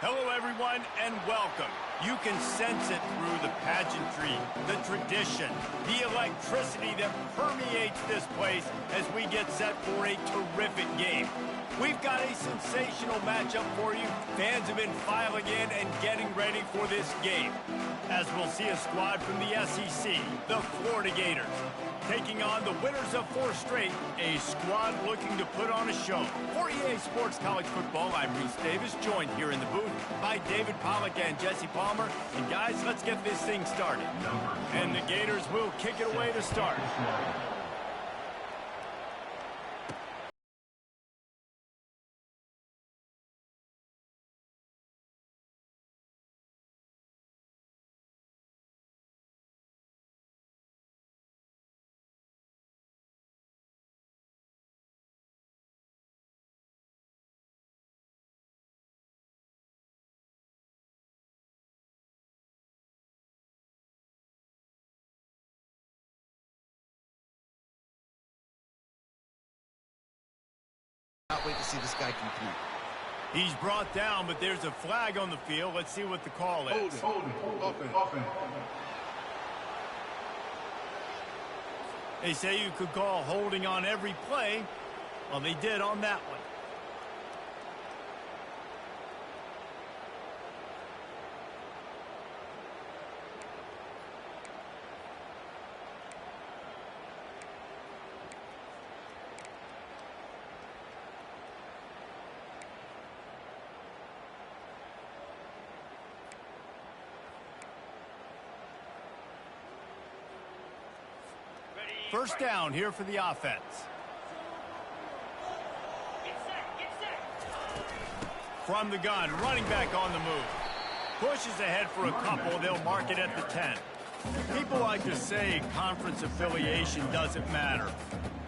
Hello, everyone, and welcome. You can sense it through the pageantry, the tradition, the electricity that permeates this place as we get set for a terrific game. We've got a sensational matchup for you. Fans have been filing in and getting ready for this game. As we'll see a squad from the SEC, the Florida Gators, taking on the winners of 4 straight, a squad looking to put on a show. For EA Sports College Football, I'm Reese Davis, joined here in the booth by David Pollack and Jesse Palmer. And guys, let's get this thing started. And the Gators will kick it away to start. Not wait to see this guy compete. He's brought down, but there's a flag on the field. Let's see what the call is. Hold it. They say you could call holding on every play. Well, they did on that one. First down here for the offense. From the gun, running back on the move. Pushes ahead for a couple. They'll mark it at the 10. People like to say conference affiliation doesn't matter.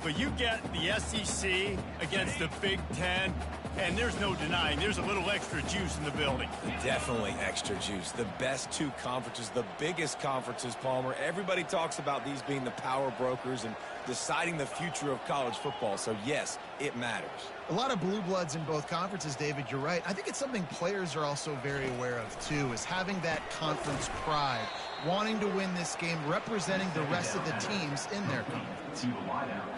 But you get the SEC against the Big Ten, and there's no denying there's a little extra juice in the building. Definitely extra juice. The best 2 conferences, the biggest conferences, Palmer. Everybody talks about these being the power brokers and deciding the future of college football. So, yes, it matters. A lot of blue bloods in both conferences, David. You're right. I think it's something players are also very aware of, too, is having that conference pride, wanting to win this game, representing the rest of the teams in their conference.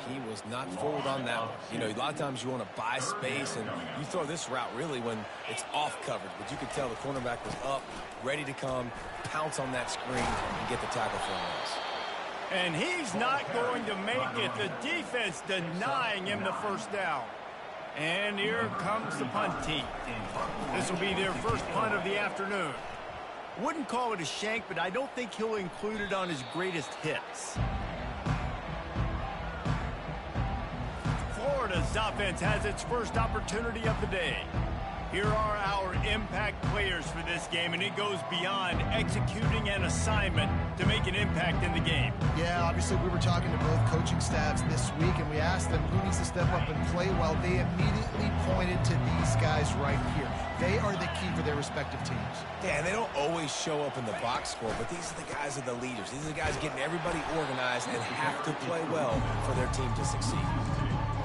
He was not forward on that one. You know, a lot of times you want to buy space, and you throw this route really when it's off coverage. But you could tell the cornerback was up, ready to come, pounce on that screen, and get the tackle for a loss. And he's not going to make it. The defense denying him the first down. And here comes the punt team. This will be their first punt of the afternoon. Wouldn't call it a shank, but I don't think he'll include it on his greatest hits. Florida's offense has its first opportunity of the day. Here are our impact players for this game, and it goes beyond executing an assignment to make an impact in the game. Yeah, obviously we were talking to both coaching staffs this week, and we asked them who needs to step up and play well. They immediately pointed to these guys right here. They are the key for their respective teams. Yeah, and they don't always show up in the box score, but these are the guys that are the leaders. These are the guys getting everybody organized and have to play well for their team to succeed.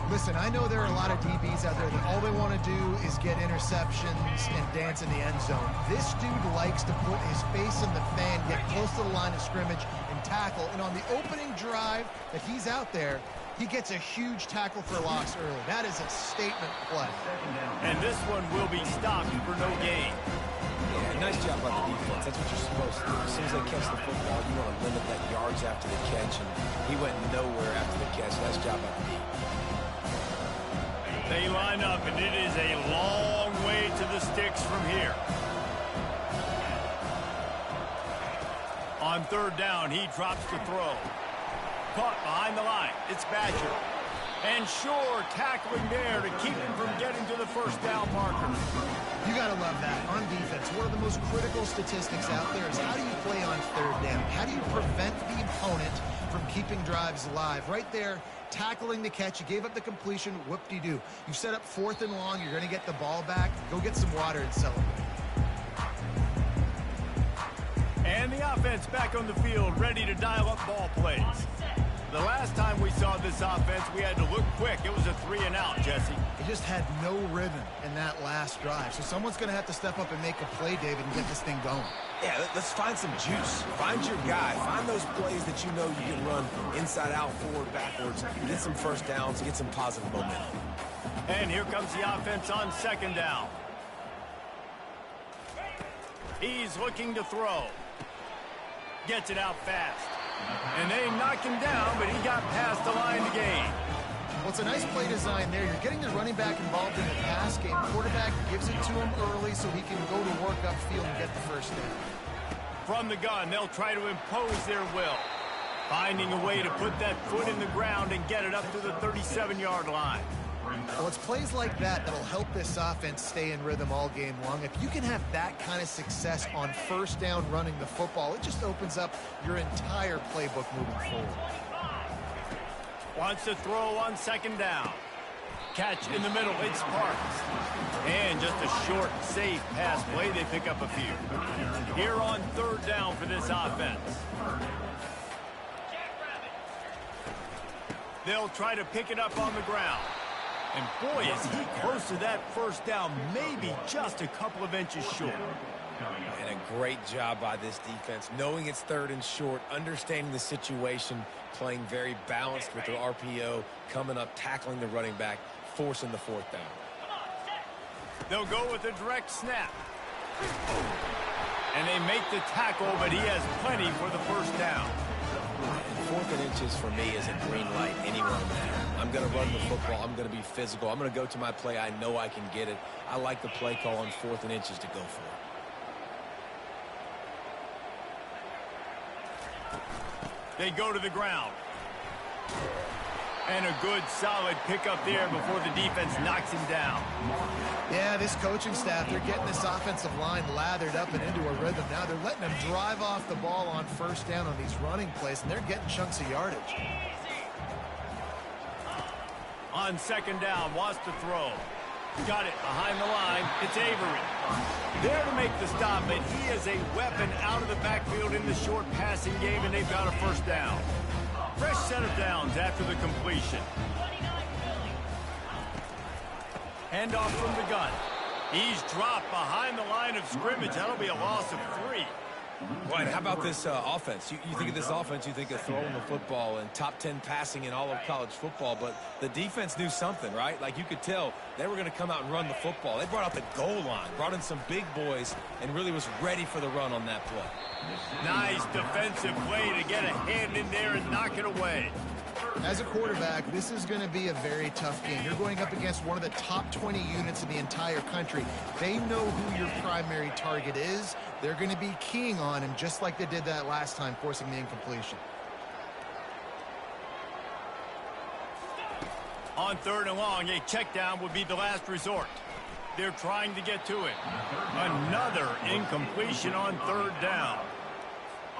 Listen, I know there are a lot of DBs out there that all they want to do is get interceptions and dance in the end zone. This dude likes to put his face in the fan, get close to the line of scrimmage, and tackle. And on the opening drive that he's out there, he gets a huge tackle for loss early. That is a statement play. And this one will be stopped for no gain. Yeah, nice job by the defense. That's what you're supposed to do. As soon as they catch the football, you want to limit that yards after the catch, and he went nowhere after the catch. Nice job by the D. They line up, and it is a long way to the sticks from here. On third down, he drops the throw. Caught behind the line. It's Badger. And Shore tackling there to keep him from getting to the first down marker. You got to love that. On defense, one of the most critical statistics out there is how do you play on third down? How do you prevent the component from keeping drives alive. Right there, tackling the catch. You gave up the completion. Whoop-de-doo. You set up 4th and long. You're going to get the ball back. Go get some water and celebrate. And the offense back on the field, ready to dial up ball plays. The last time we saw this offense, we had to look quick. It was a 3-and-out, Jesse. It just had no rhythm in that last drive. So someone's going to have to step up and make a play, David, and get this thing going. Yeah, let's find some juice. Find your guy. Find those plays that you know you can run inside out, forward, backwards. Get some first downs, get some positive momentum. And here comes the offense on 2nd down. He's looking to throw. Gets it out fast. And they knocked him down, but he got past the line to gain. Well, it's a nice play design there. You're getting the running back involved in the pass game. Quarterback gives it to him early so he can go to work upfield and get the first down. From the gun, they'll try to impose their will. Finding a way to put that foot in the ground and get it up to the 37-yard line. Well, it's plays like that that'll help this offense stay in rhythm all game long. If you can have that kind of success on 1st down running the football, it just opens up your entire playbook moving forward. Wants to throw on 2nd down. Catch in the middle, it's Parks. And just a short, safe pass play, they pick up a few. Here on 3rd down for this offense. They'll try to pick it up on the ground. And boy, is he close to that 1st down, maybe just a couple of inches short. And a great job by this defense, knowing it's 3rd and short, understanding the situation, playing very balanced with their RPO, coming up, tackling the running back, forcing the 4th down. They'll go with a direct snap. And they make the tackle, but he has plenty for the 1st down. And 4th and inches for me is a green light anywhere in there. I'm going to run the football. I'm going to be physical. I'm going to go to my play. I know I can get it. I like the play call on 4th and inches to go for it. They go to the ground. And a good, solid pickup there before the defense knocks him down. Yeah, this coaching staff, they're getting this offensive line lathered up and into a rhythm. Now they're letting them drive off the ball on 1st down on these running plays, and they're getting chunks of yardage. On 2nd down, wants to throw. Got it behind the line. It's Avery. There to make the stop, but he is a weapon out of the backfield in the short passing game, and they've got a 1st down. Fresh set of downs after the completion. Handoff from the gun. He's dropped behind the line of scrimmage. That'll be a loss of 3. Right, how about this offense? You think of this offense, you think of throwing the football and top 10 passing in all of college football, but the defense knew something, right? Like you could tell they were going to come out and run the football. They brought out the goal line, brought in some big boys, and really was ready for the run on that play. Nice defensive play to get a hand in there and knock it away. As a quarterback, this is going to be a very tough game. You're going up against one of the top 20 units in the entire country. They know who your primary target is. They're going to be keying on him just like they did that last time, forcing the incompletion. On 3rd and long, a check down would be the last resort. They're trying to get to it. Another incompletion on 3rd down.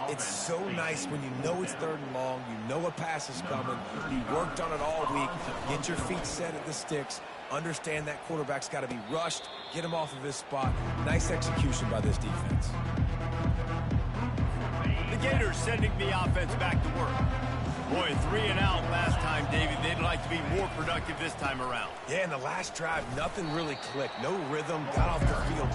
It's so nice when you know it's 3rd and long, you know a pass is coming, you worked on it all week, get your feet set at the sticks, understand that quarterback's got to be rushed, get him off of his spot. Nice execution by this defense. The Gators sending the offense back to work. Boy, 3 and out last time, David. They'd like to be more productive this time around. Yeah, in the last drive, nothing really clicked. No rhythm, got off the field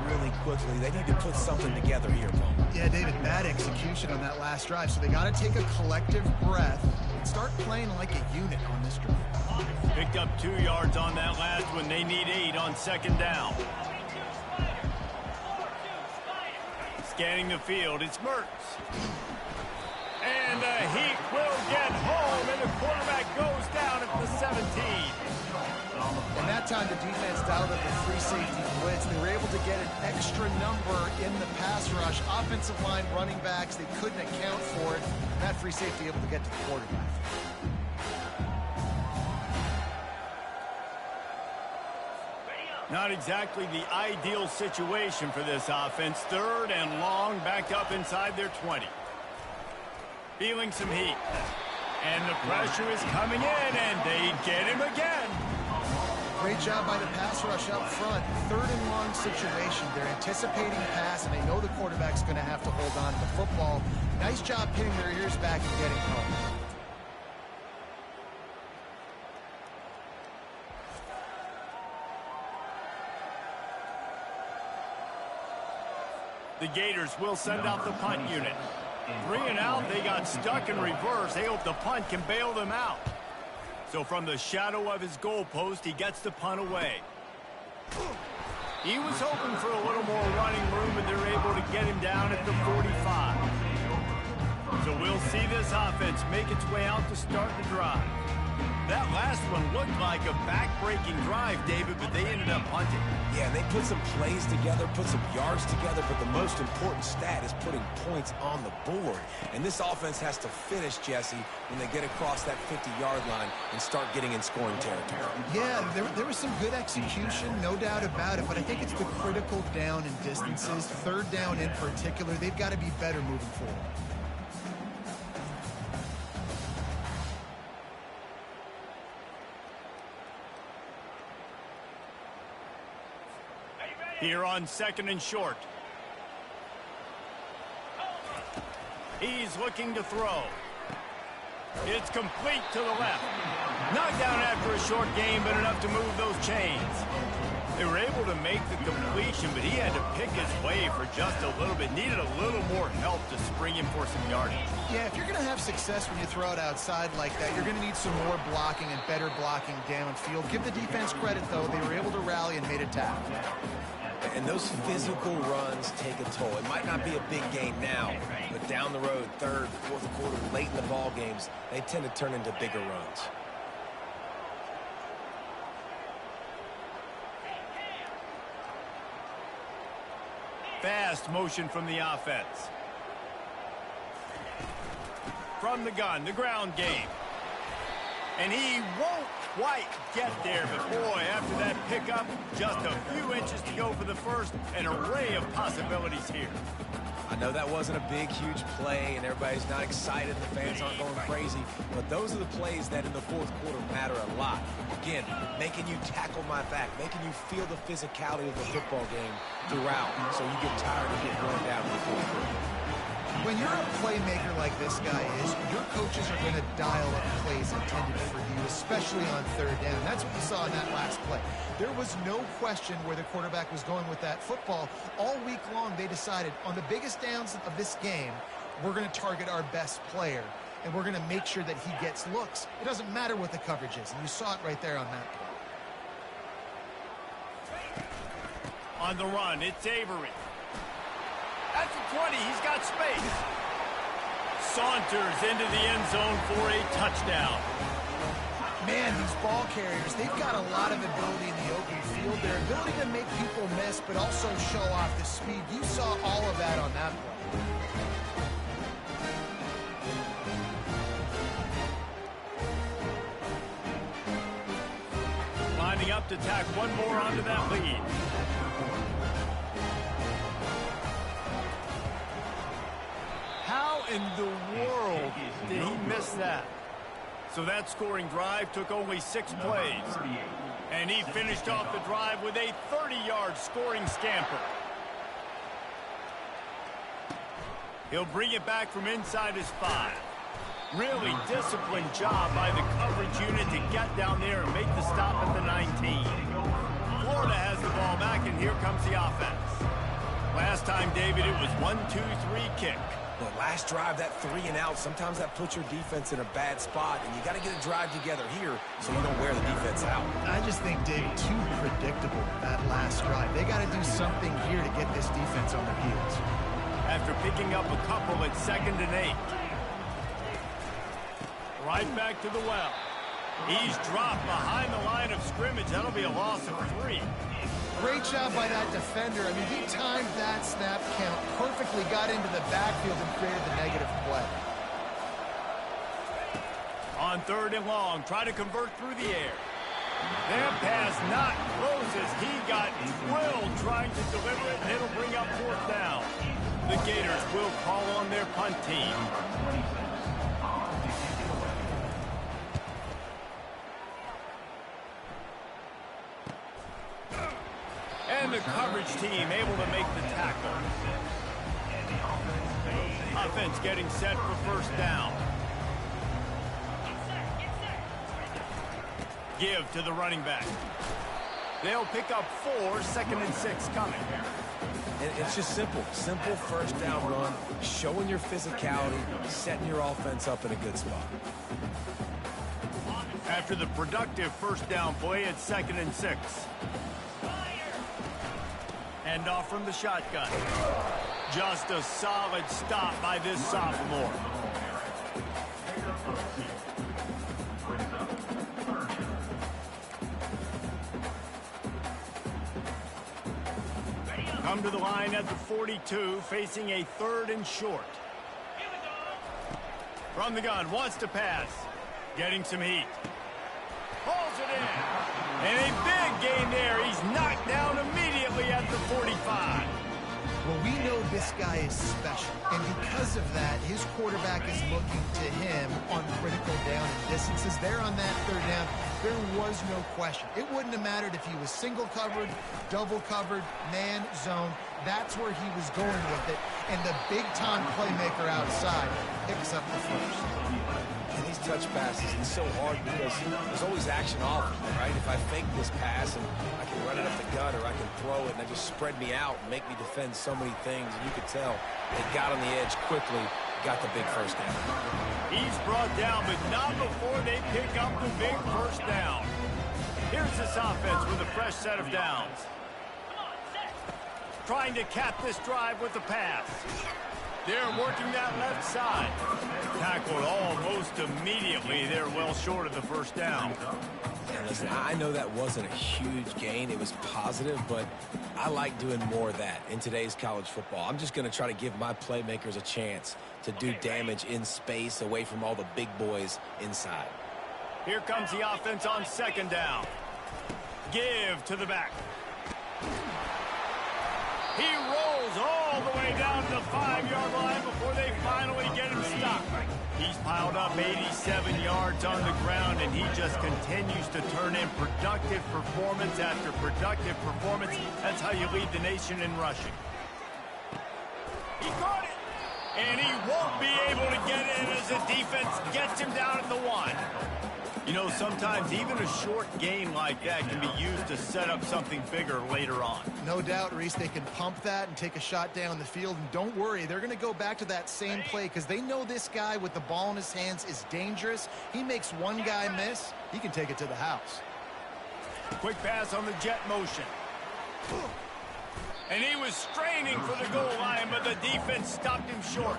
really quickly. They need to put something together here, Bowman. Yeah, David, bad execution on that last drive. So they got to take a collective breath and start playing like a unit on this drive. Picked up 2 yards on that last one. They need 8 on 2nd down. Scanning the field, it's Mertz. And he will get home, and the quarterback goes down at the 17. And that time the defense dialed up a free safety blitz. They were able to get an extra number in the pass rush. Offensive line running backs, they couldn't account for it. That free safety able to get to the quarterback. Not exactly the ideal situation for this offense. 3rd and long, backed up inside their 20. Feeling some heat. And the pressure is coming in, and they get him again. Great job by the pass rush up front. 3rd and long situation. They're anticipating pass, and they know the quarterback's going to have to hold on to the football. Nice job pinning their ears back and getting home. The Gators will send out the punt unit. 3 and out, they got stuck in reverse. They hope the punt can bail them out. So from the shadow of his goalpost, he gets the punt away. He was hoping for a little more running room, and they're able to get him down at the 45. So we'll see this offense make its way out to start the drive. That last one looked like a back-breaking drive, David, but they ended up punting. Yeah, they put some plays together, put some yards together, but the most important stat is putting points on the board. And this offense has to finish, Jesse, when they get across that 50-yard line and start getting in scoring territory. Yeah, there was some good execution, no doubt about it, but I think it's the critical down and distances, 3rd down in particular. They've got to be better moving forward. Here on 2nd and short. He's looking to throw. It's complete to the left. Knocked down after a short gain, but enough to move those chains. They were able to make the completion, but he had to pick his way for just a little bit. Needed a little more help to spring him for some yardage. Yeah, if you're going to have success when you throw it outside like that, you're going to need some more blocking and better blocking downfield. Give the defense credit, though. They were able to rally and made a tackle. And those physical runs take a toll. It might not be a big game now, but down the road, 3rd, 4th quarter, late in the ball games, they tend to turn into bigger runs. Fast motion from the offense. From the gun, the ground game. And he won't quite get there, but boy, after that pickup, just a few inches to go for the first. An array of possibilities here. I know that wasn't a big, huge play, and everybody's not excited, the fans aren't going crazy, but those are the plays that in the 4th quarter matter a lot. Again, making you tackle my back, making you feel the physicality of the football game throughout, so you get tired and get worn down in the 4th quarter. When you're a playmaker like this guy is, your coaches are going to dial up plays intended for you, especially on 3rd down. That's what you saw in that last play. There was no question where the quarterback was going with that football. All week long, they decided on the biggest downs of this game, we're going to target our best player, and we're going to make sure that he gets looks. It doesn't matter what the coverage is, and you saw it right there on that play. On the run, it's Avery. At the 20, he's got space. Saunters into the end zone for a touchdown. Man, these ball carriers, they've got a lot of ability in the open field. Their ability to make people miss, but also show off the speed. You saw all of that on that play. Lining up to tack one more onto that lead. How in the world did he miss that? So that scoring drive took only 6 plays. And he finished off the drive with a 30-yard scoring scamper. He'll bring it back from inside his 5. Really disciplined job by the coverage unit to get down there and make the stop at the 19. Florida has the ball back, and here comes the offense. Last time, David, it was 1-2-3 kick. Well, last drive, that 3 and out, sometimes that puts your defense in a bad spot, and you got to get a drive together here so you don't wear the defense out. I just think, David, too predictable, that last drive. They got to do something here to get this defense on their heels. After picking up a couple at 2nd and 8. Right back to the well. He's dropped behind the line of scrimmage. That'll be a loss of 3. Great job by that defender. I mean, he timed that snap count perfectly, got into the backfield and created the negative play. On 3rd and long, try to convert through the air. That pass not close as he got drilled trying to deliver it, and it'll bring up 4th down. The Gators will call on their punt team. and the coverage team able to make the tackle. Offense getting set for first down. Give to the running back. They'll pick up 4, 2nd and 6 coming. And it's just simple. Simple first down run, showing your physicality, setting your offense up in a good spot. After the productive first down play, it's 2nd and 6. Hand off from the shotgun. Just a solid stop by this sophomore. Come to the line at the 42, facing a 3rd and short. From the gun, wants to pass. Getting some heat. Pulls it in. And a big gain there. He's knocked down immediately at the 45. Well, we know this guy is special, and because of that, his quarterback is looking to him on critical down and distances. There on that 3rd down, there was no question. It wouldn't have mattered if he was single covered, double covered, man, zone. That's where he was going with it, and the big-time playmaker outside picks up the first. And these touch passes, it's so hard because there's always action off, right? If I fake this pass and I can run it up the gut or I can throw it and they just spread me out and make me defend so many things, and you could tell they got on the edge quickly, got the big first down. He's brought down, but not before they pick up the big first down. Here's this offense with a fresh set of downs. Trying to cap this drive with the pass. They're working that left side. Tackled almost immediately. They're well short of the first down. And listen, I know that wasn't a huge gain. It was positive, but I like doing more of that in today's college football. I'm just going to try to give my playmakers a chance to do damage in space away from all the big boys inside. Here comes the offense on 2nd down. Give to the back. He rolls all the way down to the 5-yard line before they finally get him stopped. He's piled up 87 yards on the ground, and he just continues to turn in productive performance after productive performance. That's how you lead the nation in rushing. He caught it, and he won't be able to get in as the defense gets him down at the 1. You know, sometimes even a short gain like that can be used to set up something bigger later on. No doubt, Reese, they can pump that and take a shot down the field. And don't worry, they're going to go back to that same play because they know this guy with the ball in his hands is dangerous. He makes one guy miss, he can take it to the house. Quick pass on the jet motion. And he was straining for the goal line, but the defense stopped him short.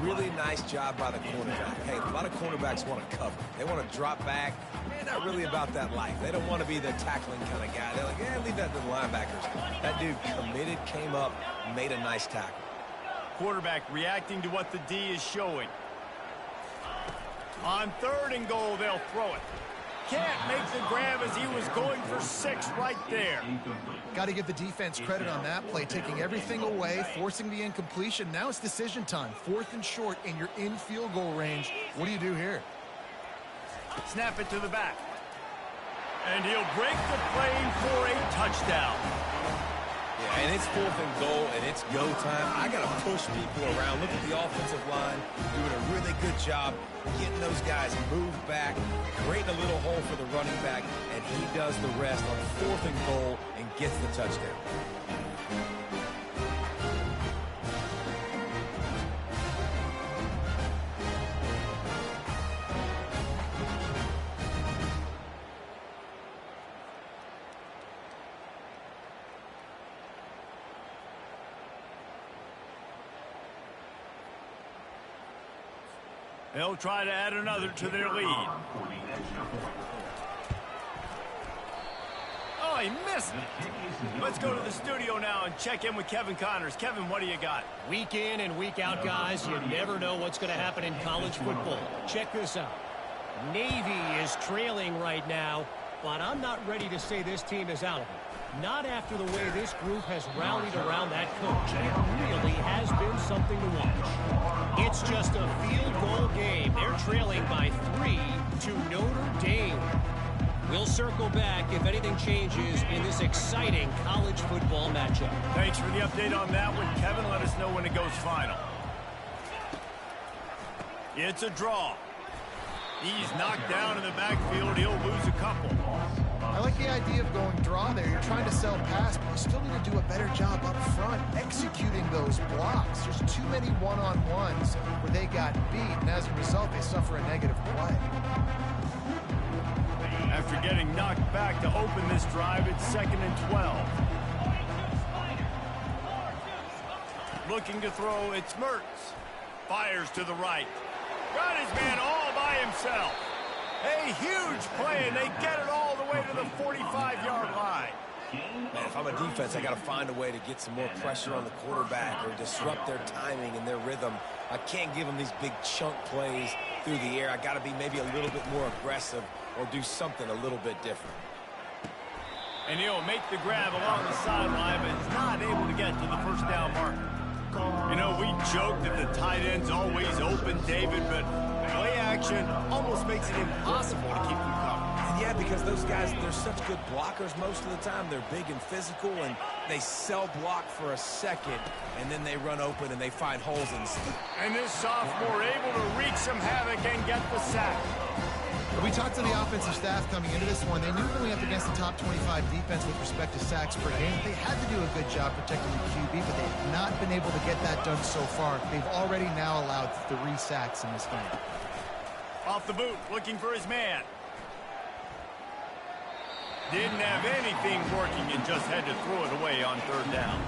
Really nice job by the cornerback. Hey, a lot of cornerbacks want to cover. They want to drop back. They're not really about that life. They don't want to be the tackling kind of guy. They're like, yeah, leave that to the linebackers. That dude committed, came up, made a nice tackle. Quarterback reacting to what the D is showing. On 3rd and goal, they'll throw it. Can't make the grab as he was going for 6 right there. Got to give the defense credit on that play, taking everything away, forcing the incompletion. Now it's decision time. 4th and short, and you're in field goal range. What do you do here? Snap it to the back. And he'll break the plane for a touchdown. Yeah, and it's 4th and goal, and it's go time. I got to push people around. Look at the offensive line doing a really good job getting those guys moved back, creating a little hole for the running back, and he does the rest on 4th and goal and gets the touchdown. They'll try to add another to their lead. Oh, he missed it. Let's go to the studio now and check in with Kevin Connors. Kevin, what do you got? Week in and week out, guys, you never know what's going to happen in college football. Check this out. Navy is trailing right now, but I'm not ready to say this team is out of it. Not after the way this group has rallied around that coach. It really has been something to watch. It's just a field goal game. They're trailing by 3 to Notre Dame. We'll circle back if anything changes in this exciting college football matchup. Thanks for the update on that one, Kevin. Let us know when it goes final. It's a draw. He's knocked down in the backfield. He'll lose a couple. I like the idea of going draw there. You're trying to sell pass, but you still need to do a better job up front executing those blocks. There's too many one-on-ones where they got beat, and as a result, they suffer a negative play. After getting knocked back to open this drive, it's 2nd and 12. Looking to throw, it's Mertz. Fires to the right. Got his man all by himself. A huge play, and they get it all the way to the 45-yard line. Man, if I'm a defense, I got to find a way to get some more pressure on the quarterback or disrupt their timing and their rhythm. I can't give them these big chunk plays through the air. I got to be maybe a little bit more aggressive or do something a little bit different. And he'll make the grab along the sideline, but is not able to get to the first down marker. You know, we joke that the tight end's always open, David, but play action almost makes it impossible to keep them covered. Yeah, because those guys, they're such good blockers most of the time. They're big and physical, and they sell block for a second, and then they run open and they find holes in the And this sophomore able to wreak some havoc and get the sack. We talked to the offensive staff coming into this one. They knew going up against the top 25 defense with respect to sacks per game, they had to do a good job protecting the QB, but they have not been able to get that done so far. They've already now allowed 3 sacks in this game. Off the boot, looking for his man. Didn't have anything working and just had to throw it away on 3rd down.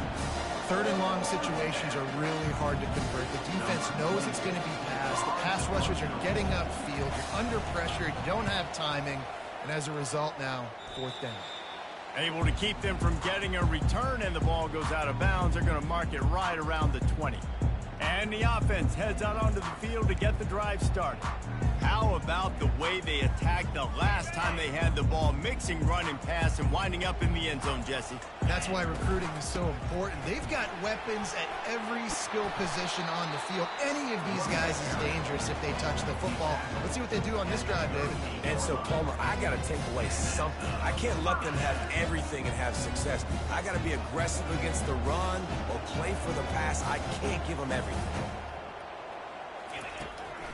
3rd and long situations are really hard to convert. The defense knows it's going to be passed. The pass rushers are getting upfield. You're under pressure. You don't have timing. And as a result now, 4th down. Able to keep them from getting a return, and the ball goes out of bounds. They're going to mark it right around the 20. And the offense heads out onto the field to get the drive started. How about the way they attacked the last time they had the ball, mixing run and pass and winding up in the end zone, Jesse? That's why recruiting is so important. They've got weapons at every skill position on the field. Any of these guys is dangerous if they touch the football. Let's see what they do on this drive, David. And so, Palmer, I got to take away something. I can't let them have everything and have success. I got to be aggressive against the run or play for the pass. I can't give them everything.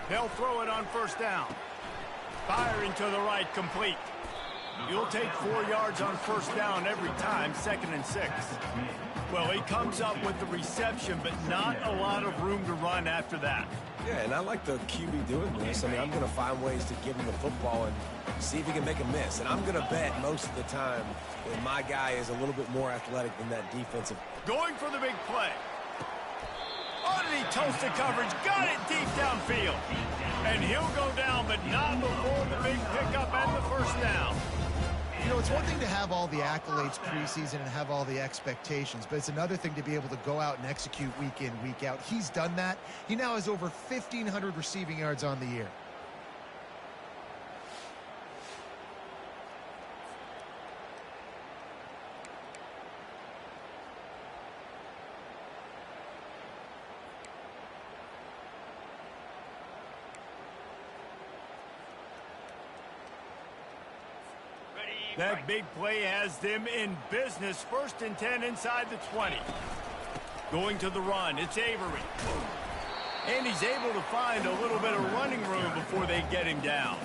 They'll throw it on 1st down. Firing to the right, complete. You'll take 4 yards on 1st down every time, 2nd and 6. Well, he comes up with the reception, but not a lot of room to run after that. Yeah, and I like the QB doing this. I mean, I'm going to find ways to give him the football and see if he can make a miss. And I'm going to bet most of the time that my guy is a little bit more athletic than that defensive. Going for the big play. Underneath toasted coverage, got it deep downfield. And he'll go down, but not before the big pickup and the 1st down. You know, it's one thing to have all the accolades preseason and have all the expectations, but it's another thing to be able to go out and execute week in, week out. He's done that. He now has over 1,500 receiving yards on the year. That big play has them in business. 1st and 10 inside the 20. Going to the run, it's Avery. And he's able to find a little bit of running room before they get him down.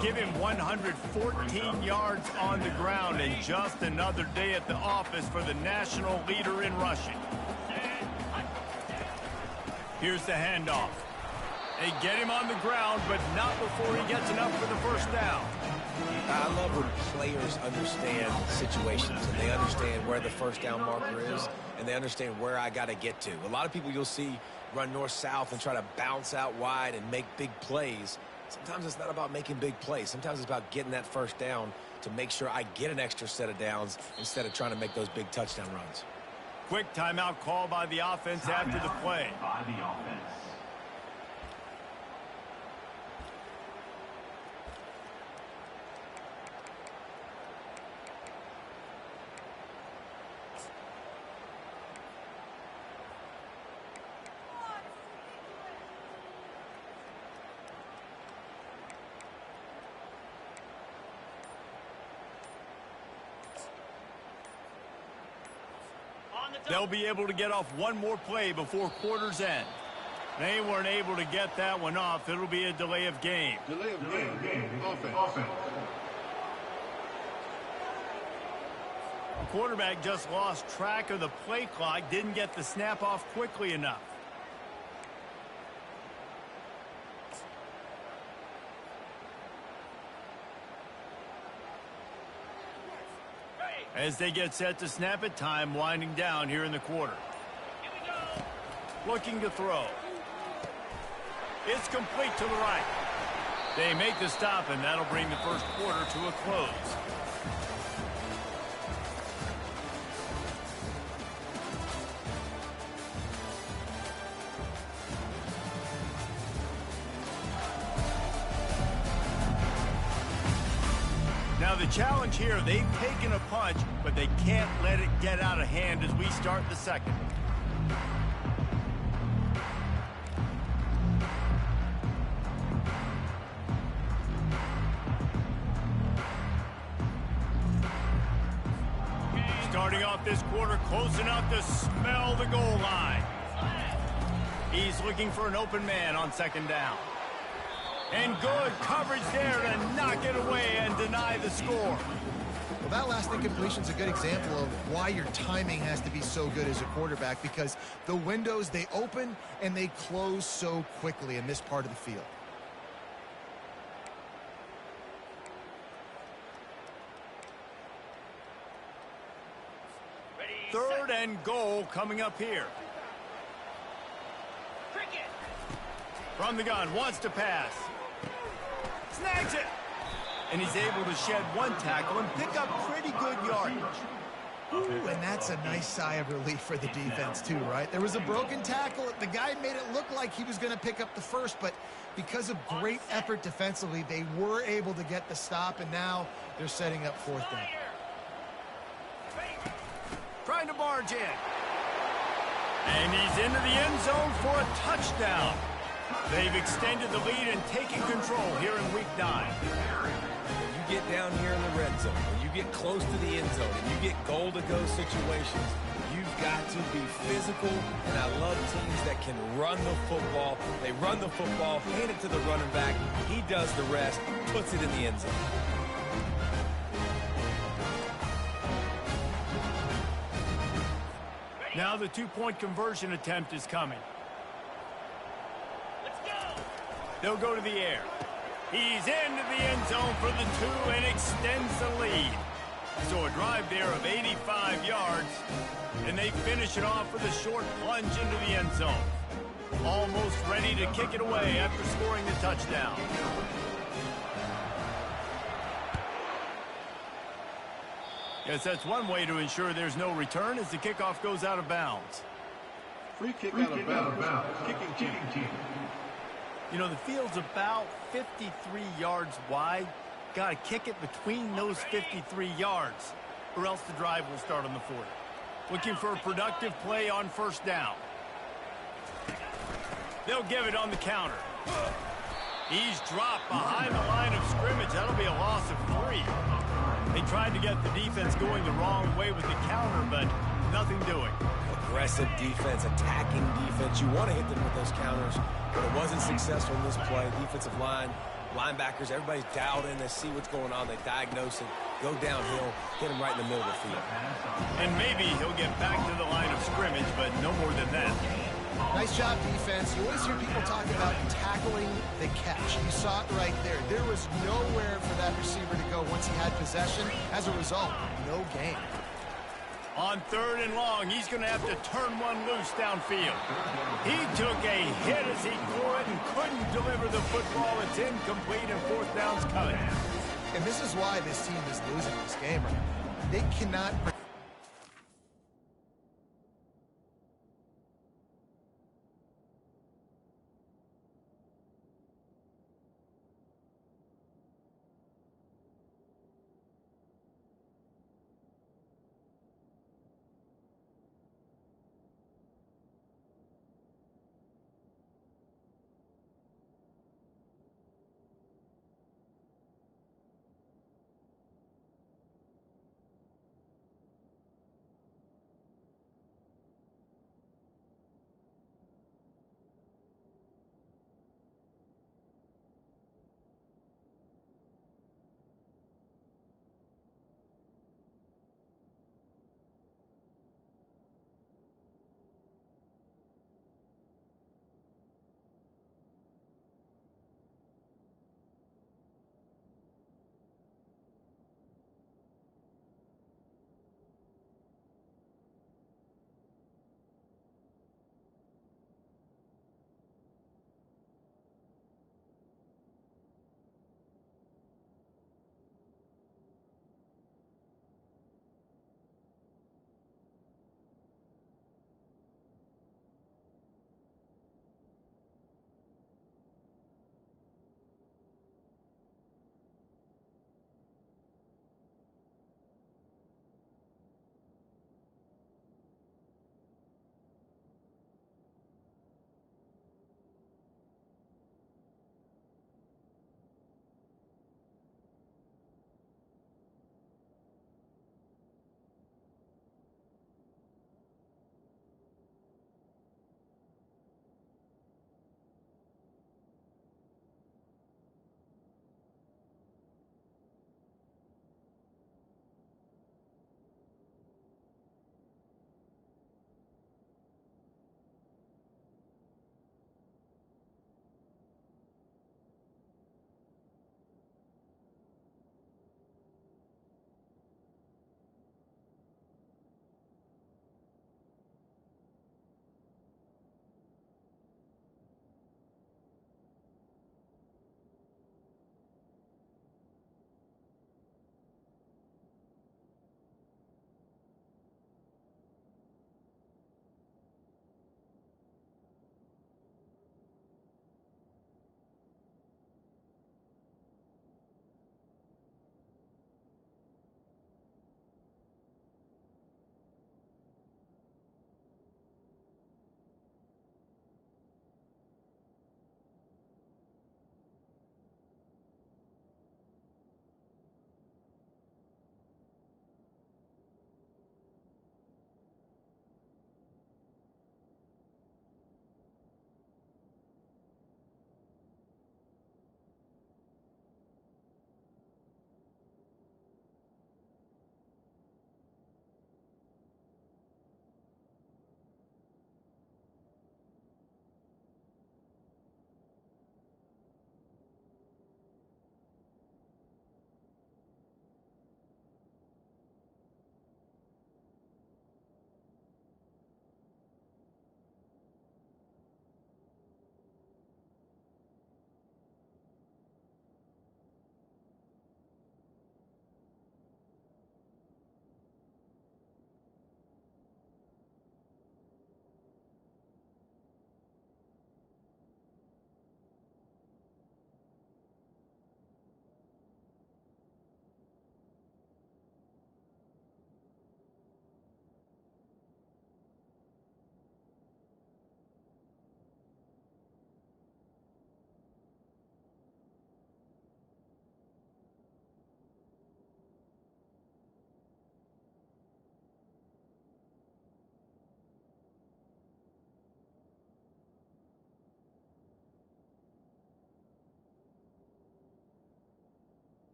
Give him 114 yards on the ground, and just another day at the office for the national leader in rushing. Here's the handoff. They get him on the ground, but not before he gets enough for the 1st down. I love when players understand situations and they understand where the 1st down marker is and they understand where I got to get to. A lot of people you'll see run north-south and try to bounce out wide and make big plays. Sometimes it's not about making big plays. Sometimes it's about getting that 1st down to make sure I get an extra set of downs instead of trying to make those big touchdown runs. Quick timeout call by the offense after the play. They'll be able to get off one more play before quarter's end. They weren't able to get that one off. It'll be a delay of game. Delay of game. Offense. The quarterback just lost track of the play clock, didn't get the snap off quickly enough. As they get set to snap it, time winding down here in the quarter. Looking to throw. It's complete to the right. They make the stop, and that'll bring the first quarter to a close. Now the challenge here, they've taken a punch, but they can't let it get out of hand as we start the second. Starting off this quarter close enough to smell the goal line. He's looking for an open man on second down. And good coverage there to knock it away and deny the score. Well, that last incompletion is a good example of why your timing has to be so good as a quarterback, because the windows, they open and they close so quickly in this part of the field. Third and goal coming up here. From the gun, wants to pass. Snags it. And he's able to shed one tackle and pick up pretty good yardage. Ooh, and that's a nice sigh of relief for the defense too, right? There was a broken tackle. The guy made it look like he was going to pick up the first, but because of great effort defensively, they were able to get the stop, and now they're setting up fourth down. Trying to barge in. And he's into the end zone for a touchdown. They've extended the lead and taken control here in week 9. When you get down here in the red zone, when you get close to the end zone, and you get goal-to-go situations, you've got to be physical, and I love teams that can run the football. They run the football, hand it to the running back. He does the rest, puts it in the end zone. Now the two-point conversion attempt is coming. Let's go. They'll go to the air. He's into the end zone for the 2 and extends the lead. So a drive there of 85 yards, and they finish it off with a short plunge into the end zone. Almost ready to kick it away after scoring the touchdown. Yes, that's one way to ensure there's no return as the kickoff goes out of bounds. Free kick out of bounds. Kicking team. You know, the field's about 53 yards wide. Got to kick it between those 53 yards, or else the drive will start on the 40. Looking for a productive play on first down. They'll give it on the counter. He's dropped behind the line of scrimmage. That'll be a loss of 3. They tried to get the defense going the wrong way with the counter, but nothing doing. Aggressive defense, attacking defense. You want to hit them with those counters, but it wasn't successful in this play. Defensive line, linebackers, everybody's dialed in. They see what's going on. They diagnose it, go downhill, hit him right in the middle of the field. And maybe he'll get back to the line of scrimmage, but no more than that. Nice job, defense. You always hear people talk about tackling the catch. You saw it right there. There was nowhere for that receiver to go once he had possession. As a result, no gain. On 3rd and long, he's going to have to turn one loose downfield. He took a hit as he threw it and couldn't deliver the football. It's incomplete and 4th down's coming. And this is why this team is losing this game right now. They cannot...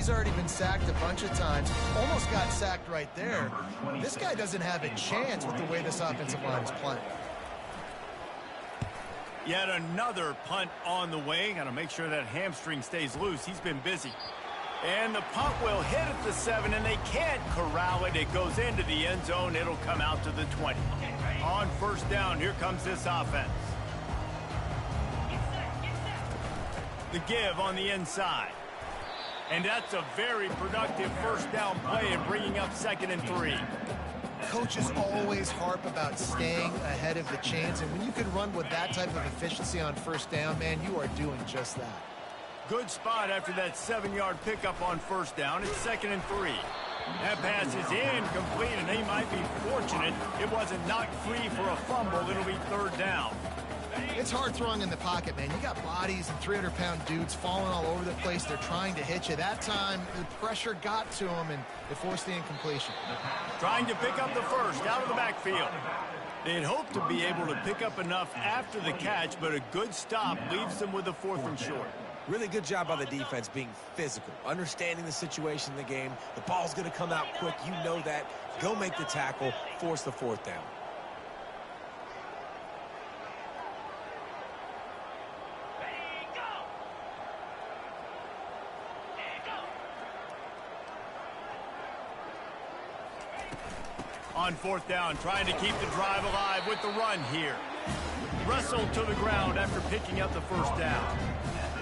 He's already been sacked a bunch of times. Almost got sacked right there. This guy doesn't have a chance with the way this offensive line is playing. Yet another punt on the way. Got to make sure that hamstring stays loose. He's been busy. And the punt will hit at the 7, and they can't corral it. It goes into the end zone. It'll come out to the 20. On first down, here comes this offense. The give on the inside. And that's a very productive first down play and bringing up 2nd and 3. Coaches always harp about staying ahead of the chains, and when you can run with that type of efficiency on first down, man, you are doing just that. Good spot after that 7-yard pickup on first down. It's 2nd and 3. That pass is incomplete, and they might be fortunate it wasn't knocked free for a fumble. It'll be 3rd down. It's hard throwing in the pocket, man. You got bodies and 300-pound dudes falling all over the place. They're trying to hit you. That time, the pressure got to them, and it forced the incompletion. Trying to pick up the first out of the backfield. They'd hoped to be able to pick up enough after the catch, but a good stop leaves them with a 4th and short. Really good job by the defense being physical, understanding the situation in the game. The ball's going to come out quick. You know that. Go make the tackle, force the 4th down. On 4th down, trying to keep the drive alive with the run here. Wrestled to the ground after picking up the first down.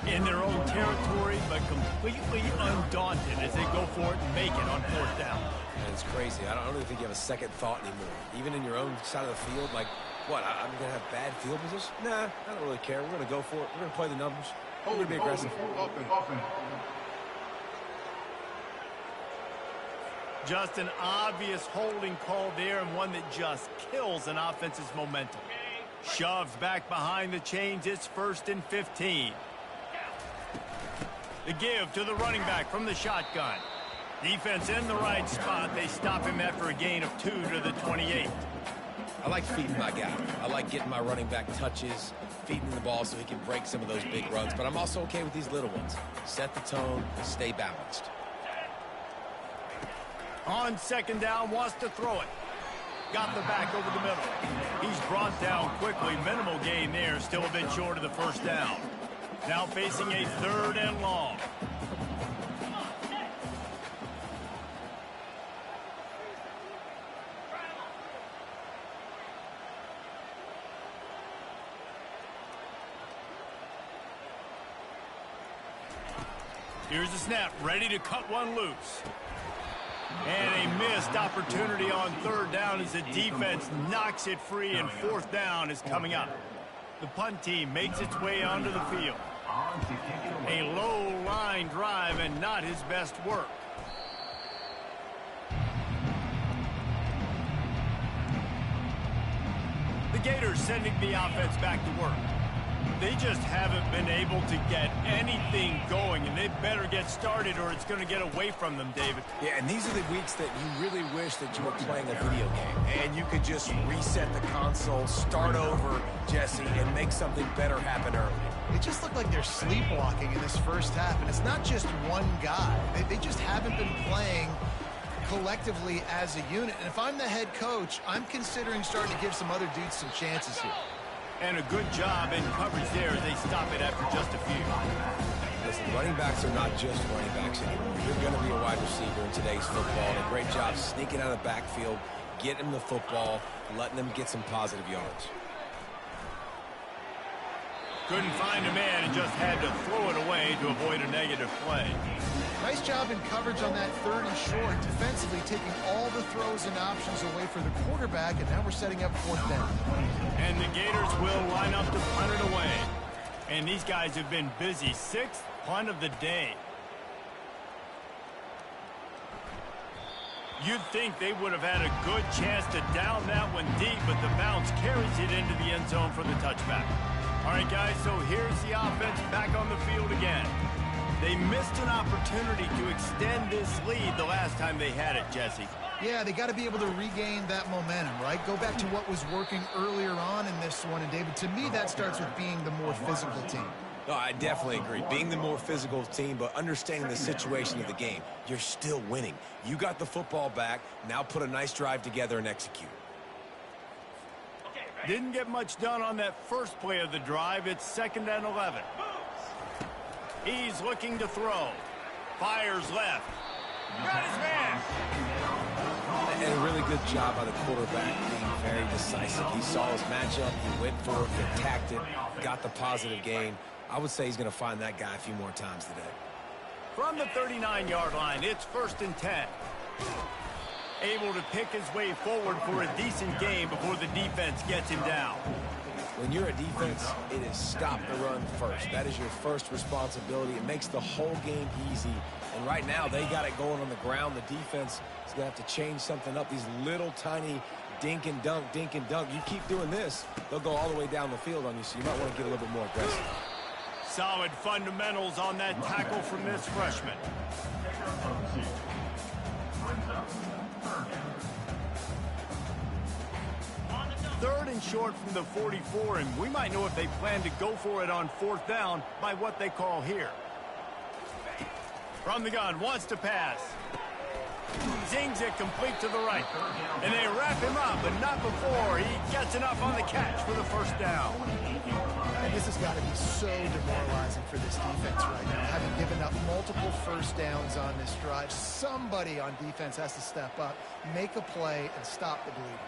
In their own territory, but completely undaunted as they go for it and make it on 4th down. And it's crazy. I don't really think you have a second thought anymore. Even in your own side of the field, like, what, I'm going to have bad field position? Nah, I don't really care. We're going to go for it. We're going to play the numbers. We're going to be aggressive. Just an obvious holding call there, and one that just kills an offense's momentum. Shoves back behind the chains. It's 1st and 15. The give to the running back from the shotgun. Defense in the right spot. They stop him after a gain of 2 to the 28. I like feeding my guy. I like getting my running back touches, feeding the ball so he can break some of those big runs. But I'm also okay with these little ones. Set the tone, stay balanced. On 2nd down, wants to throw it. Got the back over the middle. He's brought down quickly. Minimal gain there. Still a bit short of the first down. Now facing a 3rd and long. Here's the snap, ready to cut one loose. And a missed opportunity on 3rd down as the defense knocks it free, and 4th down is coming up. The punt team makes its way onto the field. A low line drive and not his best work. The Gators sending the offense back to work. They just haven't been able to get anything going, and they better get started or it's going to get away from them, David. Yeah, and these are the weeks that you really wish that you were playing a video game and you could just reset the console, start over, Jesse, and make something better happen early. It just looked like they're sleepwalking in this first half, and it's not just one guy. They just haven't been playing collectively as a unit. And if I'm the head coach, I'm considering starting to give some other dudes some chances here. And a good job in coverage there as they stop it after just a few. Listen, running backs are not just running backs anymore. You're going to be a wide receiver in today's football. And a great job sneaking out of the backfield, getting them the football, letting them get some positive yards. Couldn't find a man and just had to throw it away to avoid a negative play. Nice job in coverage on that 3rd and short, defensively taking all the throws and options away for the quarterback, and now we're setting up 4th down. And the Gators will line up to punt it away. And these guys have been busy. 6th punt of the day. You'd think they would have had a good chance to down that one deep, but the bounce carries it into the end zone for the touchback. All right, guys, so here's the offense back on the field again. They missed an opportunity to extend this lead the last time they had it, Jesse. Yeah, they got to be able to regain that momentum, right? Go back to what was working earlier on in this one. And, David, to me, that starts with being the more physical team. No, I definitely agree. Being the more physical team, but understanding the situation of the game, you're still winning. You got the football back. Now put a nice drive together and execute. Didn't get much done on that first play of the drive. It's 2nd and 11. He's looking to throw. Fires left. Got his man. And a really good job by the quarterback being very decisive. He saw his matchup. He went for it, attacked it, got the positive gain. I would say he's going to find that guy a few more times today. From the 39-yard line, it's 1st and 10. Able to pick his way forward for a decent game before the defense gets him down. When you're a defense, it is stop the run first. That is your first responsibility. It makes the whole game easy. And right now, they got it going on the ground. The defense is going to have to change something up. These little tiny dink and dunk, dink and dunk. You keep doing this, they'll go all the way down the field on you, so you might want to get a little bit more aggressive. Solid fundamentals on that tackle from this freshman. Third and short from the 44, and we might know if they plan to go for it on 4th down by what they call here. From the gun, wants to pass. Zings it complete to the right. And they wrap him up, but not before he gets enough on the catch for the 1st down. And this has got to be so demoralizing for this defense right now, having given up multiple 1st downs on this drive. Somebody on defense has to step up, make a play, and stop the bleeding.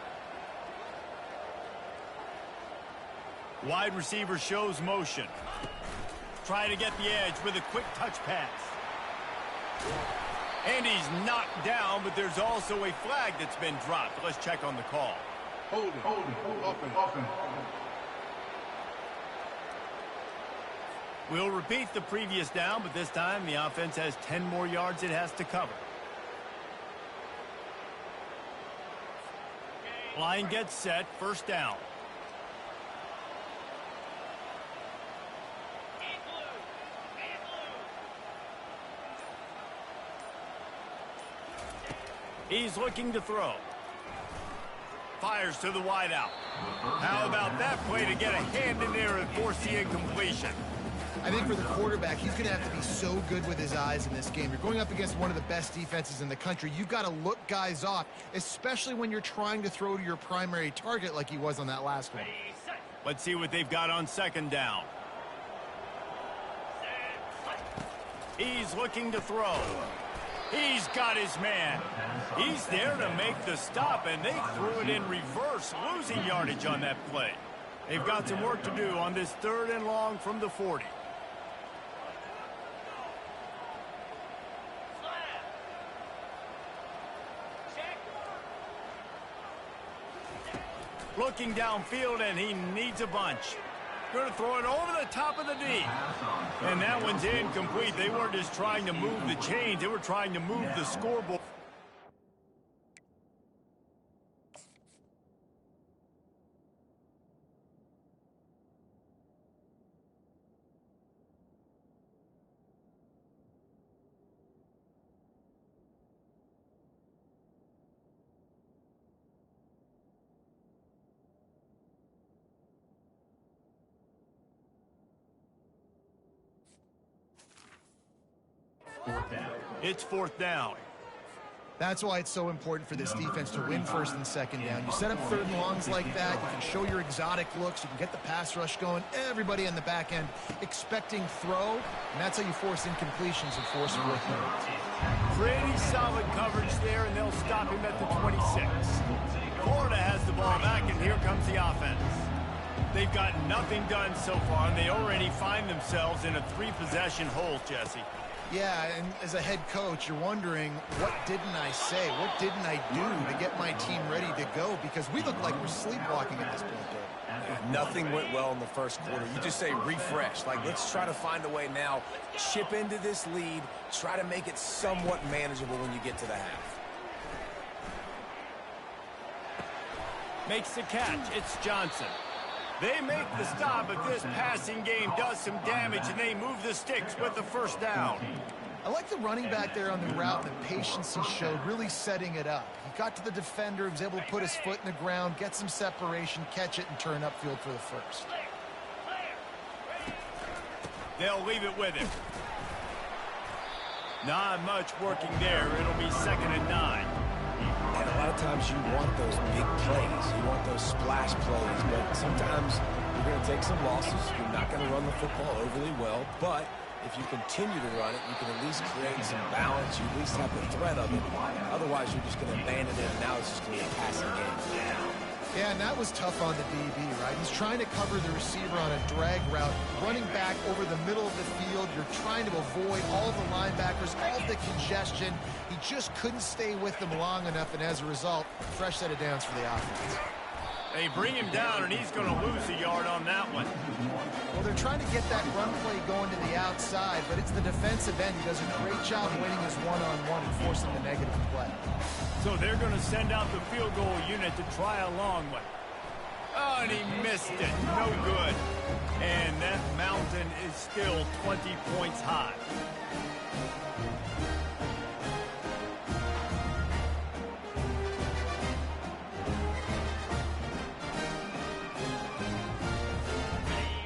Wide receiver shows motion. Try to get the edge with a quick touch pass. And he's knocked down, but there's also a flag that's been dropped. Let's check on the call. Hold it, open. We'll repeat the previous down, but this time the offense has 10 more yards it has to cover. Line gets set, 1st down. He's looking to throw. Fires to the wideout. How about that play to get a hand in there and force the incompletion? I think for the quarterback, he's going to have to be so good with his eyes in this game. You're going up against one of the best defenses in the country. You've got to look guys off, especially when you're trying to throw to your primary target like he was on that last one. Let's see what they've got on 2nd down. He's looking to throw. He's got his man. He's there to make the stop, and they threw it in reverse, losing yardage on that play. They've got some work to do on this 3rd and long from the 40. Looking downfield, and he needs a bunch. Going to throw it over the top of the D. And that one's incomplete. They weren't just trying to move the chains. They were trying to move the scoreboard. It's 4th down. That's why it's so important for this defense to win 1st and 2nd down. You set up 3rd and longs like that, you can show your exotic looks, you can get the pass rush going, everybody on the back end expecting throw, and that's how you force incompletions and force 4th downs. Pretty solid coverage there, and they'll stop him at the 26. Florida has the ball back, and here comes the offense. They've got nothing done so far, and they already find themselves in a 3-possession hole, Jesse. Yeah, and as a head coach, you're wondering, what didn't I say? What didn't I do to get my team ready to go? Because we look like we're sleepwalking at this point, Dave. Nothing went well in the 1st quarter. You just say refresh. Like, let's try to find a way now. Chip into this lead. Try to make it somewhat manageable when you get to the half. Makes the catch. It's Johnson. They make the stop, but this passing game does some damage, and they move the sticks with the 1st down. I like the running back there on the route and the patience he showed, really setting it up. He got to the defender, was able to put his foot in the ground, get some separation, catch it, and turn upfield for the 1st. They'll leave it with him. Not much working there. It'll be 2nd and 9. And a lot of times you want those big plays. You want those splash plays. But sometimes you're going to take some losses. You're not going to run the football overly well. But if you continue to run it, you can at least create some balance. You at least have the threat of it. Otherwise, you're just going to abandon it, and now it's just going to be a passing game. Yeah, and that was tough on the DB, right? He's trying to cover the receiver on a drag route, running back over the middle of the field. You're trying to avoid all the linebackers, all the congestion. He just couldn't stay with them long enough, and as a result, fresh set of downs for the offense. They bring him down, and he's going to lose a yard on that one. Well, they're trying to get that run play going to the outside, but it's the defensive end who does a great job winning his one-on-one and forcing the negative play. So they're going to send out the field goal unit to try a long one. Oh, and he missed it. No good. And that mountain is still 20 points high.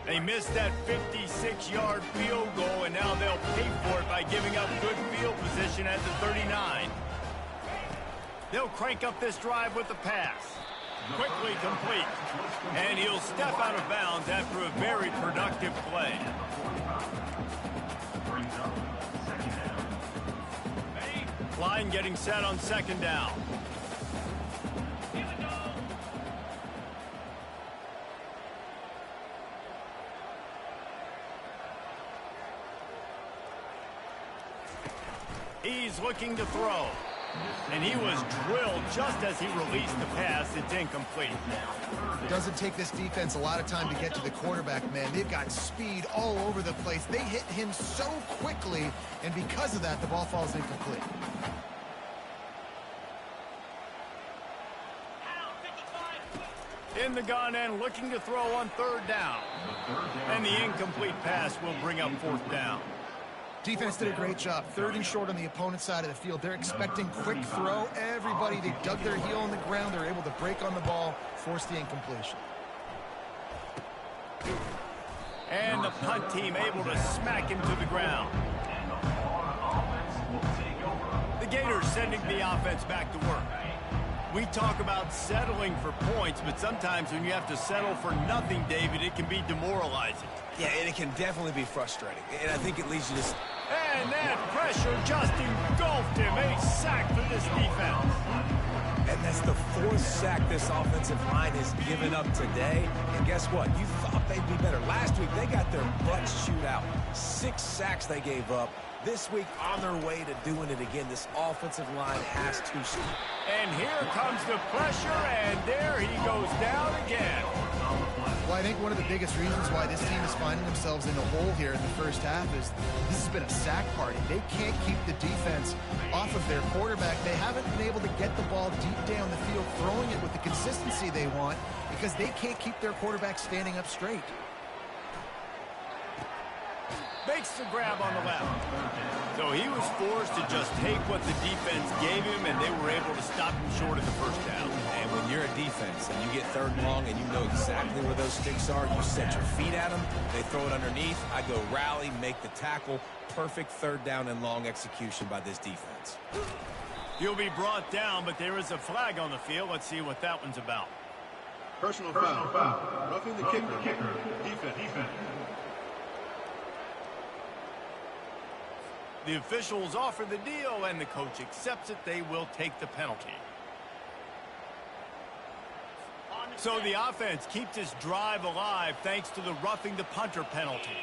They missed that 56-yard field goal, and now they'll pay for it by giving up good field position at the 39. They'll crank up this drive with the pass. Quickly complete. And he'll step out of bounds after a very productive play. Line getting set on 2nd down. He's looking to throw. And he was drilled just as he released the pass. It's incomplete. It doesn't take this defense a lot of time to get to the quarterback, man. They've got speed all over the place. They hit him so quickly, and because of that, the ball falls incomplete. In the gun and looking to throw on 3rd down. And the incomplete pass will bring up 4th down. Defense did a great job. 3rd and short on the opponent's side of the field. They're expecting quick throw. Everybody, they dug their heel on the ground. They're able to break on the ball, force the incompletion. And the punt team able to smack him to the ground. The Gators sending the offense back to work. We talk about settling for points, but sometimes when you have to settle for nothing, David, it can be demoralizing. Yeah, and it can definitely be frustrating. And I think it leads you to... And that pressure just engulfed him. A sack for this defense. And that's the 4th sack this offensive line has given up today. And guess what? You thought they'd be better. Last week, they got their butts chewed out. 6 sacks they gave up. This week, on their way to doing it again. This offensive line has to stop. And here comes the pressure, and there he goes down again. Well, I think one of the biggest reasons why this team is finding themselves in the hole here in the first half is this has been a sack party. They can't keep the defense off of their quarterback. They haven't been able to get the ball deep down the field, throwing it with the consistency they want because they can't keep their quarterback standing up straight. Makes the grab on the left. So he was forced to just take what the defense gave him, and they were able to stop him short of the 1st down. And when you're a defense and you get 3rd and long and you know exactly where those sticks are, you set your feet at them, they throw it underneath, I go rally, make the tackle. Perfect 3rd down and long execution by this defense. He'll be brought down, but there is a flag on the field. Let's see what that one's about. Personal foul. Roughing the kicker. Defense. The officials offer the deal, and the coach accepts it. They will take the penalty. So the offense keeps this drive alive thanks to the roughing the punter penalty.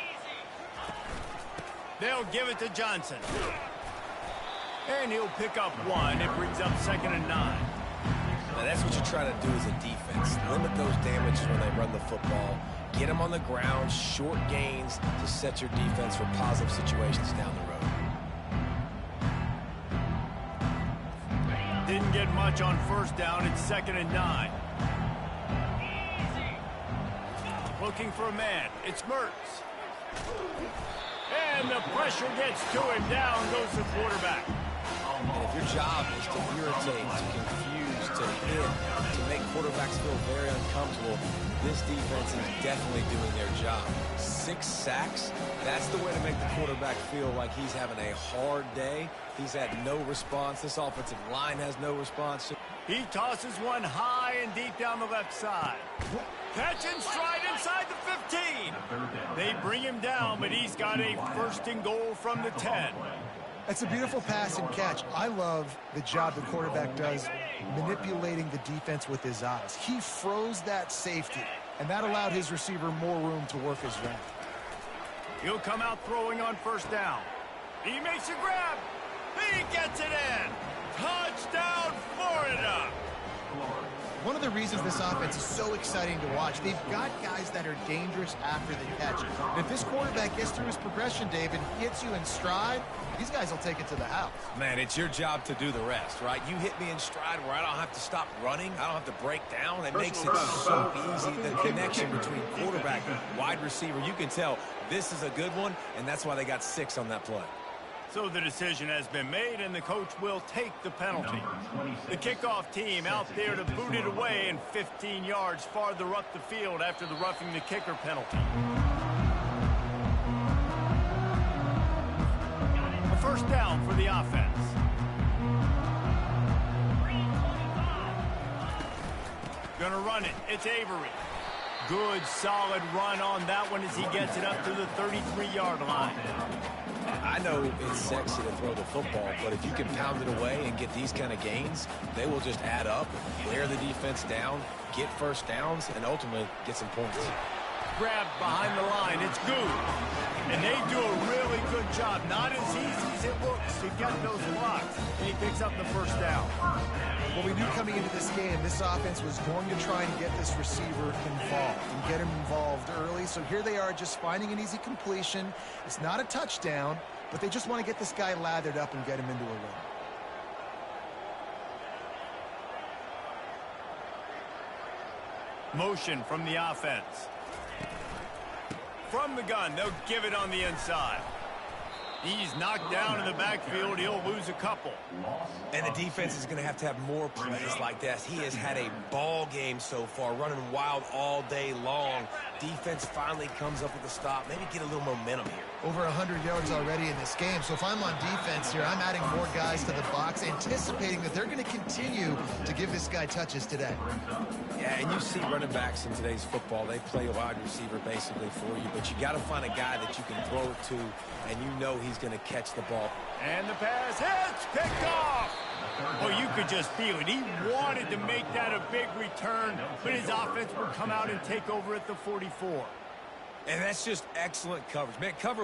They'll give it to Johnson. And he'll pick up 1. It brings up 2nd and 9. Now that's what you try to do as a defense. Limit those damages when they run the football. Get them on the ground, short gains to set your defense for positive situations down the road. Didn't get much on 1st down. It's 2nd and 9. Looking for a man. It's Mertz. And the pressure gets to him. Down goes the quarterback. And if your job is to irritate, to confuse, to hit, to make quarterbacks feel very uncomfortable, this defense is definitely doing their job. 6 sacks. That's the way to make the quarterback feel like he's having a hard day. He's had no response. This offensive line has no response. He tosses one high and deep down the left side. Catch and stride inside the 15. They bring him down, but he's got a 1st and goal from the 10. That's a beautiful pass and catch. I love the job the quarterback does manipulating the defense with his eyes. He froze that safety, and that allowed his receiver more room to work his route. He'll come out throwing on 1st down. He makes a grab. He gets it in. Touchdown, Florida. One of the reasons this offense is so exciting to watch, they've got guys that are dangerous after the catch. And if this quarterback gets through his progression, David, hits you in stride, these guys will take it to the house. Man, it's your job to do the rest, right? You hit me in stride where I don't have to stop running. I don't have to break down. It makes it so easy. The connection between quarterback and wide receiver, you can tell this is a good one, and that's why they got 6 on that play. So the decision has been made, and the coach will take the penalty. The kickoff team out there to boot it away and 15 yards farther up the field after the roughing the kicker penalty. A 1st down for the offense. Gonna run it. It's Avery. Good, solid run on that one as he gets it up to the 33-yard line. I know it's sexy to throw the football, but if you can pound it away and get these kind of gains, they will just add up, wear the defense down, get 1st downs, and ultimately get some points. Grabbed behind the line. It's good. And they do a really good job. Not as easy as it looks to get those blocks. And he picks up the 1st down. Well, we knew coming into this game, this offense was going to try and get this receiver involved and get him involved early. So here they are just finding an easy completion. It's not a touchdown, but they just want to get this guy lathered up and get him into a run. Motion from the offense. From the gun, they'll give it on the inside. He's knocked down in the backfield. He'll lose a couple. And the defense is going to have more plays like that. He has had a ball game so far, running wild all day long. Defense finally comes up with a stop. Maybe get a little momentum here. Over 100 yards already in this game. So if I'm on defense here, I'm adding more guys to the box, anticipating that they're going to continue to give this guy touches today. Yeah, and you see running backs in today's football, they play a wide receiver basically for you, but you got to find a guy that you can throw it to, and you know he's going to catch the ball. And the pass hits, picked off. Oh, you could just feel it. He wanted to make that a big return, but his offense would come out and take over at the 44. And that's just excellent coverage. Man, cover